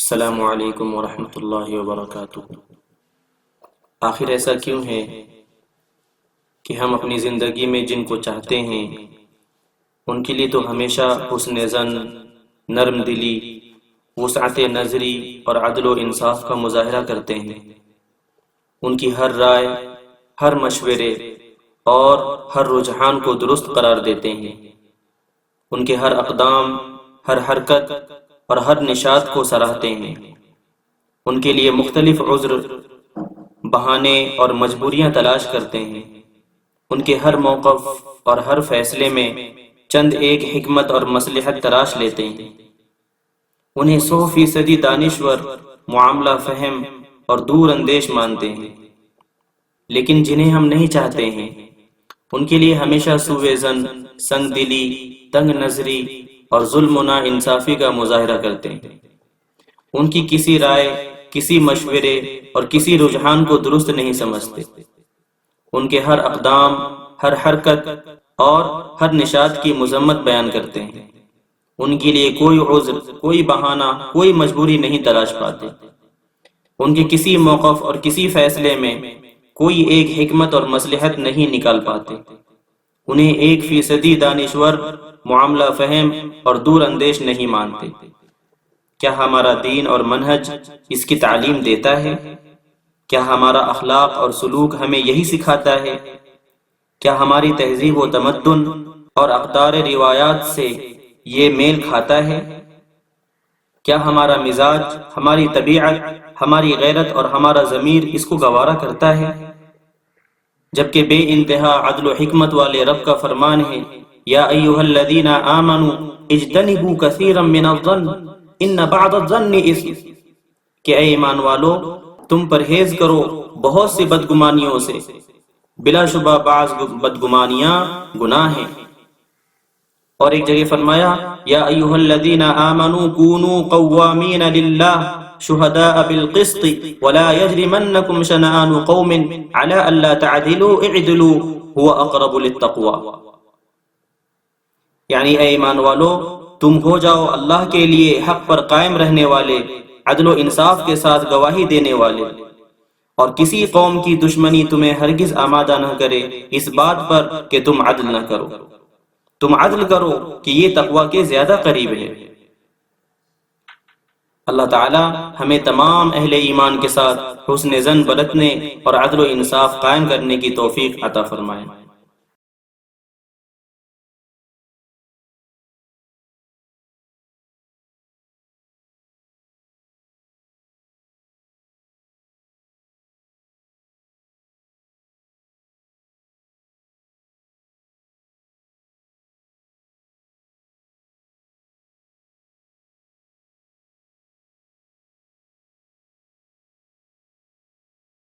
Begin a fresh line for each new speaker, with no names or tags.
السلام علیکم ورحمۃ اللہ وبرکاتہ۔ آخر ایسا کیوں ہے کہ ہم اپنی زندگی میں جن کو چاہتے ہیں ان کے لیے تو ہمیشہ حسن ظن، نرم دلی، وسعت نظری اور عدل و انصاف کا مظاہرہ کرتے ہیں۔ ان کی ہر رائے، ہر مشورے اور ہر رجحان کو درست قرار دیتے ہیں۔ ان کے ہر اقدام، ہر حرکت اور ہر نشاط کو سراہتے ہیں۔ ان کے لیے مختلف عذر، بہانے اور مجبوریاں تلاش کرتے ہیں۔ ان کے ہر موقف اور ہر فیصلے میں چند ایک حکمت اور مصلحت تراش لیتے ہیں۔ انہیں 100% دانشور، معاملہ فہم اور دور اندیش مانتے ہیں۔ لیکن جنہیں ہم نہیں چاہتے ہیں ان کے لیے ہمیشہ سوء ظن، سنگ دلی، تنگ نظری اور ظلم و ناانصافی کا مظاہرہ کرتے ہیں۔ ان کی کسی رائے، کسی مشورے اور کسی رجحان کو درست نہیں سمجھتے۔ ان کے ہر اقدام، ہر حرکت اور ہر نشاط کی مذمت بیان کرتے ہیں۔ ان کے لیے کوئی عذر، کوئی بہانہ، کوئی مجبوری نہیں تلاش پاتے۔ ان کے کسی موقف اور کسی فیصلے میں کوئی ایک حکمت اور مصلحت نہیں نکال پاتے۔ انہیں 1% دانشور، معاملہ فہم اور دور اندیش نہیں مانتے۔ کیا ہمارا دین اور منہج اس کی تعلیم دیتا ہے؟ کیا ہمارا اخلاق اور سلوک ہمیں یہی سکھاتا ہے؟ کیا ہماری تہذیب و تمدن اور اقدار روایات سے یہ میل کھاتا ہے؟ کیا ہمارا مزاج، ہماری طبیعت، ہماری غیرت اور ہمارا ضمیر اس کو گوارا کرتا ہے؟ جبکہ بے انتہا عدل و حکمت والے رب کا فرمان ہے، یا ایھا الذین آمنوا اجتنبوا کثیرا من الظن ان بعض الظن اثم، کہ اے ایمان والو تم پرہیز کرو بہت سی بدگمانیوں سے، بلا شبہ بعض بدگمانیاں گناہ ہیں۔ اور ایک جگہ فرمایا، یا ایھا الذین آمنوا کونوا قوامین للہ شہداء بالقسط ولا یجرمنکم شنآن قوم علی الا تعدلوا اعدلوا هو اقرب للتقوی، یعنی اے ایمان والو تم ہو جاؤ اللہ کے لیے حق پر قائم رہنے والے، عدل و انصاف کے ساتھ گواہی دینے والے، اور کسی قوم کی دشمنی تمہیں ہرگز آمادہ نہ کرے اس بات پر کہ تم عدل نہ کرو۔ تم عدل کرو کہ یہ تقوی کے زیادہ قریب ہے۔ اللہ تعالی ہمیں تمام اہل ایمان کے ساتھ حسن ظن برتنے اور عدل و انصاف قائم کرنے کی توفیق عطا فرمائے۔